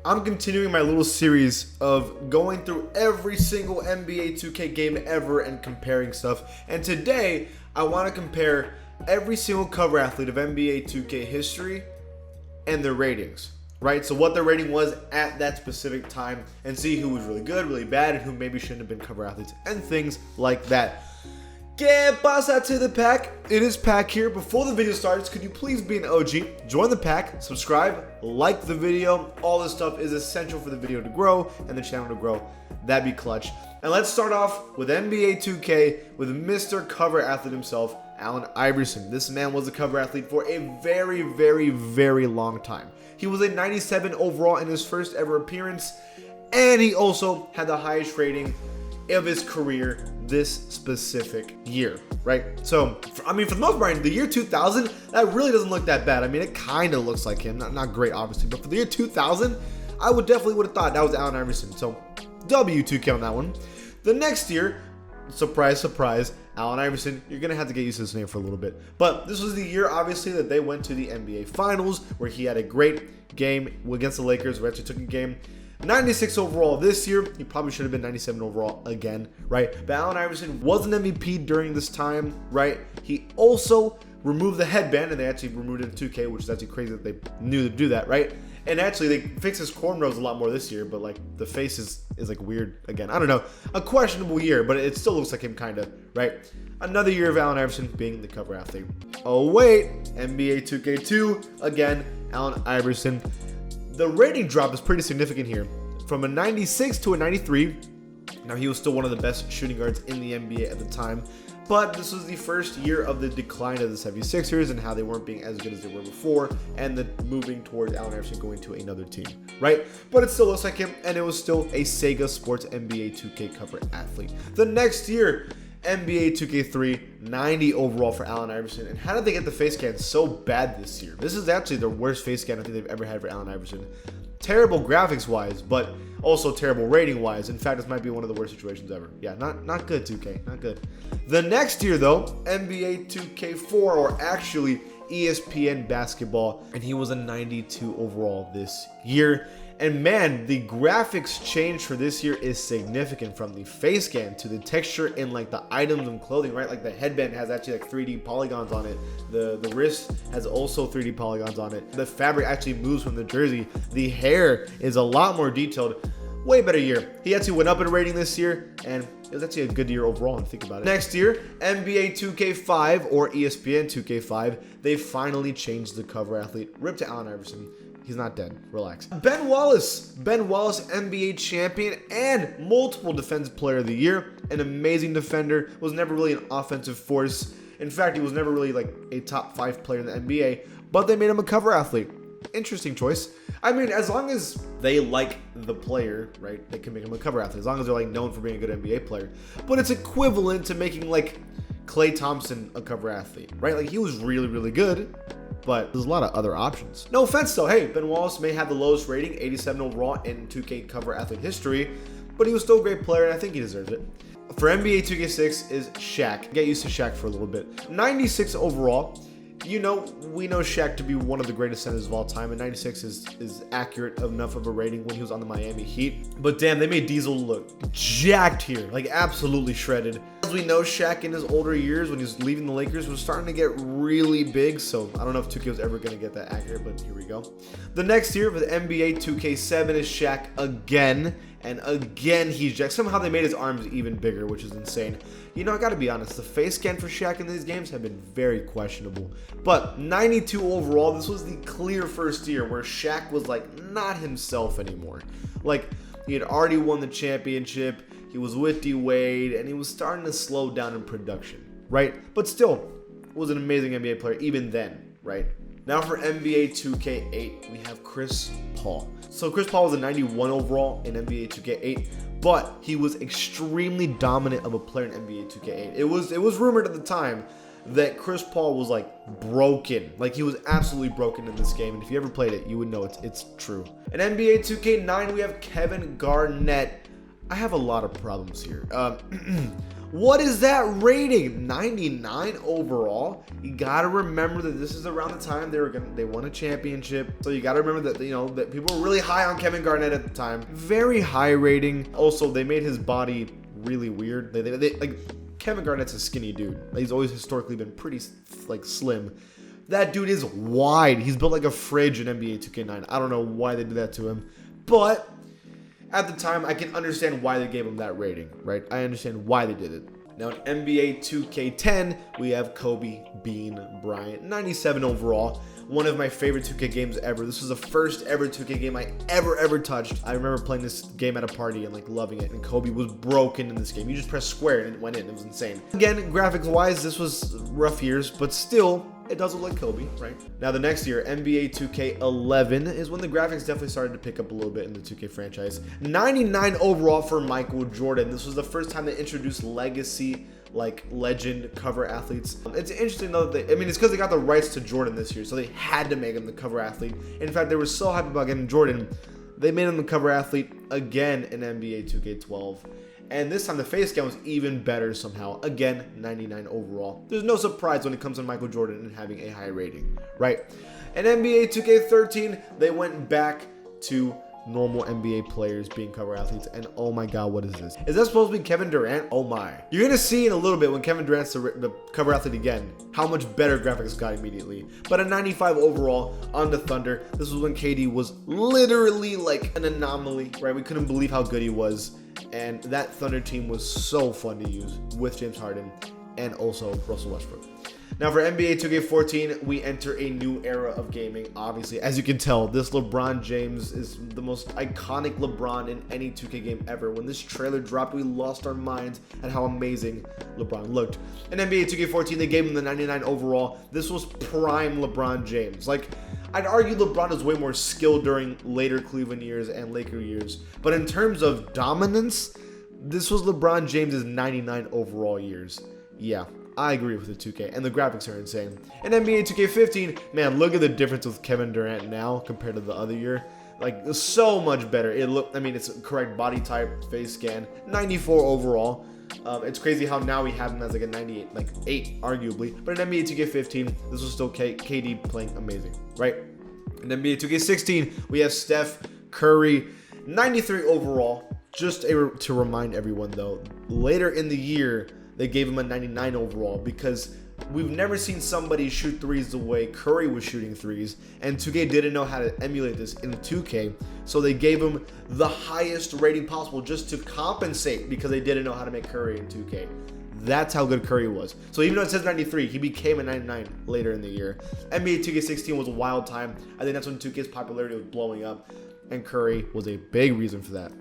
I'm continuing my little series of going through every single NBA 2K game ever and comparing stuff. And today, I want to compare every single cover athlete of NBA 2K history and their ratings, right? So what their rating was at that specific time and see who was really good, really bad, and who maybe shouldn't have been cover athletes and things like that. ¿Qué pasa to the pack? It is Pack here. Before the video starts, could you please be an OG, join the pack, subscribe, like the video. All this stuff is essential for the video to grow and the channel to grow. That'd be clutch. And let's start off with NBA 2K with Mr. Cover Athlete himself, Allen Iverson. This man was a cover athlete for a very, very, very long time. He was a 97 overall in his first ever appearance, and he also had the highest rating of his career this specific year, right? So, for the most part, the year 2000, that really doesn't look that bad. I mean, it kind of looks like him. Not great, obviously, but for the year 2000, I would have thought that was Allen Iverson. So, W2K on that one. The next year, surprise, surprise, Allen Iverson, you're going to have to get used to this name for a little bit. But this was the year, obviously, that they went to the NBA Finals, where he had a great game against the Lakers. We actually took a game. 96 overall this year. He probably should have been 97 overall again, right? But Allen Iverson was an MVP during this time, right? He also removed the headband, and they actually removed it in 2K, which is actually crazy that they knew to do that, right? And actually, they fixed his cornrows a lot more this year, but like the face is like weird again. I don't know. A questionable year, but it still looks like him kind of, right? Another year of Allen Iverson being the cover athlete. Oh wait, NBA 2K2, again, Allen Iverson. The rating drop is pretty significant here. From a 96 to a 93. Now, he was still one of the best shooting guards in the NBA at the time. But this was the first year of the decline of the 76ers and how they weren't being as good as they were before. And the moving towards Allen Iverson going to another team, right? But it still looks like him. And it was still a Sega Sports NBA 2K cover athlete. The next year, NBA 2K3, 90 overall for Allen Iverson. And how did they get the face scan so bad this year? This is actually the worst face scan I think they've ever had for Allen Iverson. Terrible graphics-wise, but also terrible rating-wise. In fact, this might be one of the worst situations ever. Yeah, not good, 2K. Not good. The next year, though, NBA 2K4, or actually ESPN Basketball, and he was a 92 overall this year. And man, the graphics change for this year is significant, from the face scan to the texture in like the items and clothing, right? Like the headband has actually like 3D polygons on it. The wrist has also 3D polygons on it. The fabric actually moves from the jersey. The hair is a lot more detailed. Way better year. He actually went up in rating this year, and it was actually a good year overall, and think about it. Next year, NBA 2K5 or ESPN 2K5, they finally changed the cover athlete. Rip to Allen Iverson. He's not dead. Relax. Ben Wallace, NBA champion and multiple defensive player of the year. An amazing defender. Was never really an offensive force. In fact, he was never really like a top 5 player in the NBA, but they made him a cover athlete. Interesting choice. I mean, as long as they like the player, right, they can make him a cover athlete. As long as they're like known for being a good NBA player. But it's equivalent to making like Klay Thompson a cover athlete, right? Like, he was really, really good, but there's a lot of other options. No offense though. Hey, Ben Wallace may have the lowest rating, 87 overall in 2K cover athlete history, but he was still a great player, and I think he deserves it. For NBA 2K6 is Shaq. Get used to Shaq for a little bit. 96 overall. You know, we know Shaq to be one of the greatest centers of all time, and 96 is accurate enough of a rating when he was on the Miami Heat. But damn, they made Diesel look jacked here, like absolutely shredded. As we know, Shaq in his older years, when he was leaving the Lakers, was starting to get really big, so I don't know if 2K was ever going to get that accurate, but here we go. The next year for the NBA 2K7 is Shaq again, and again he's jacked. Somehow they made his arms even bigger, which is insane. You know, I gotta be honest, the face scan for Shaq in these games have been very questionable. But 92 overall, this was the clear first year where Shaq was like not himself anymore. Like, he had already won the championship, he was with D Wade, and he was starting to slow down in production, right? But still, was an amazing NBA player even then, right? Now for NBA 2K8, we have Chris Paul. So Chris Paul was a 91 overall in NBA 2K8, but he was extremely dominant of a player in NBA 2K8. It was rumored at the time that Chris Paul was like broken. Like, he was absolutely broken in this game. And if you ever played it, you would know it's true. In NBA 2K9, we have Kevin Garnett. I have a lot of problems here. What is that rating? 99 overall. You gotta remember that this is around the time they won a championship. So you gotta remember that, you know, that people were really high on Kevin Garnett at the time. Very high rating. Also, they made his body really weird. They like, Kevin Garnett's a skinny dude. He's always historically been pretty like slim. That dude is wide. He's built like a fridge in NBA 2K9. I don't know why they did that to him, but at the time, I can understand why they gave him that rating, right? I understand why they did it. Now in NBA 2K10, we have Kobe Bean Bryant, 97 overall. One of my favorite 2K games ever. This was the first ever 2K game I ever touched. I remember playing this game at a party and like loving it. And Kobe was broken in this game. You just pressed square and it went in. It was insane. Again, graphics-wise, this was rough years, but still, it does look like Kobe, right? Now the next year, NBA 2K11 is when the graphics definitely started to pick up a little bit in the 2K franchise. 99 overall for Michael Jordan. This was the first time they introduced legacy, like legend cover athletes. It's interesting though that it's because they got the rights to Jordan this year, so they had to make him the cover athlete. In fact, they were so hyped about getting Jordan, they made him the cover athlete again in NBA 2K12. And this time the face scan was even better somehow. Again, 99 overall. There's no surprise when it comes to Michael Jordan and having a high rating, right? In NBA 2K13, they went back to normal NBA players being cover athletes, and oh my god, what is this? Is that supposed to be Kevin Durant? Oh my. You're gonna see in a little bit when Kevin Durant's the cover athlete again, how much better graphics got immediately. But a 95 overall on the Thunder. This was when KD was literally like an anomaly, right? We couldn't believe how good he was. And that Thunder team was so fun to use with James Harden and also Russell Westbrook. Now for NBA 2K14, we enter a new era of gaming. Obviously, as you can tell, this LeBron James is the most iconic LeBron in any 2K game ever. When this trailer dropped, we lost our minds at how amazing LeBron looked. In NBA 2K14, they gave him the 99 overall. This was prime LeBron James. Like, I'd argue LeBron is way more skilled during later Cleveland years and Laker years. But in terms of dominance, this was LeBron James's 99 overall years. Yeah, I agree with the 2K, and the graphics are insane. In NBA 2K15, man, look at the difference with Kevin Durant now compared to the other year. Like, so much better. It's a correct body type, face scan, 94 overall. It's crazy how now we have him as like a 98, like 8 arguably. But in NBA 2K15, this was still KD playing amazing, right? In NBA 2K16, we have Steph Curry, 93 overall. Just to remind everyone though, later in the year, they gave him a 99 overall because we've never seen somebody shoot threes the way Curry was shooting threes, and 2K didn't know how to emulate this in 2K, so they gave him the highest rating possible just to compensate because they didn't know how to make Curry in 2K. That's how good Curry was. So even though it says 93, he became a 99 later in the year. NBA 2K16 was a wild time. I think that's when 2K's popularity was blowing up, and Curry was a big reason for that.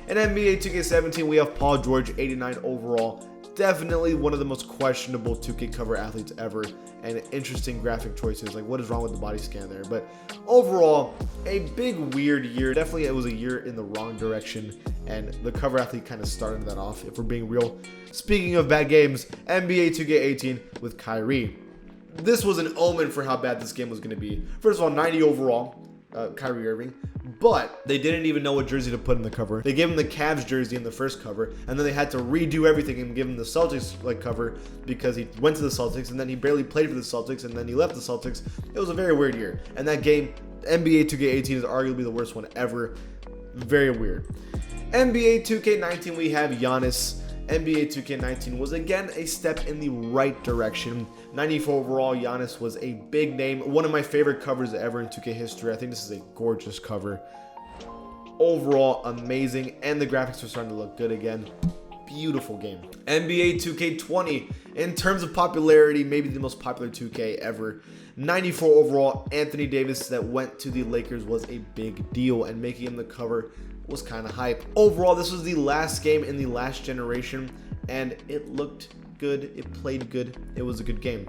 In NBA 2K17, we have Paul George, 89 overall. Definitely one of the most questionable 2K cover athletes ever, and interesting graphic choices. Like, what is wrong with the body scan there? But overall, a big weird year. Definitely it was a year in the wrong direction, and the cover athlete kind of started that off, if we're being real. Speaking of bad games, NBA 2K18 with Kyrie. This was an omen for how bad this game was going to be. First of all, 90 overall, Kyrie Irving, but they didn't even know what jersey to put in the cover. They gave him the Cavs jersey in the first cover, and then they had to redo everything and give him the Celtics cover because he went to the Celtics, and then he barely played for the Celtics, and then he left the Celtics. It was a very weird year, and that game, NBA 2K18, is arguably the worst one ever. Very weird. NBA 2K19, we have Giannis. NBA 2K19 was again a step in the right direction. 94 overall, Giannis was a big name. One of my favorite covers ever in 2K history. I think this is a gorgeous cover. Overall, amazing, and the graphics are starting to look good again. Beautiful game. NBA 2K20, in terms of popularity, maybe the most popular 2K ever. 94 overall, Anthony Davis that went to the Lakers was a big deal, and making him the cover was kind of hype. Overall, this was the last game in the last generation, and it looked good, it played good, it was a good game.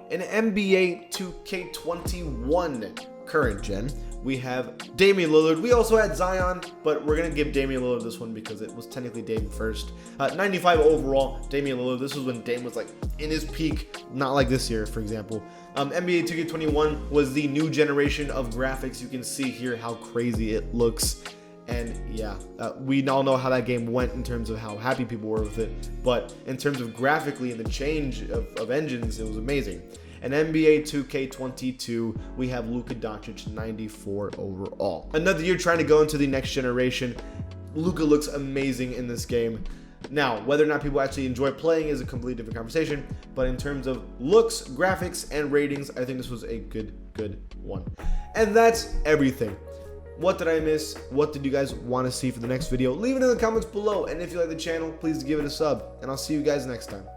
In NBA 2K21 current gen, we have Damian Lillard. We also had Zion, but we're going to give Damian Lillard this one because it was technically Dame first. 95 overall, Damian Lillard. This was when Dame was like in his peak, not like this year, for example. NBA 2K21 was the new generation of graphics. You can see here how crazy it looks. And yeah, we all know how that game went in terms of how happy people were with it. But in terms of graphically and the change of engines, it was amazing. And NBA 2K22, we have Luka Doncic 94 overall. Another year trying to go into the next generation. Luka looks amazing in this game. Now, whether or not people actually enjoy playing is a completely different conversation, but in terms of looks, graphics, and ratings, I think this was a good one. And that's everything. What did I miss? What did you guys want to see for the next video? Leave it in the comments below, and if you like the channel, please give it a sub, and I'll see you guys next time.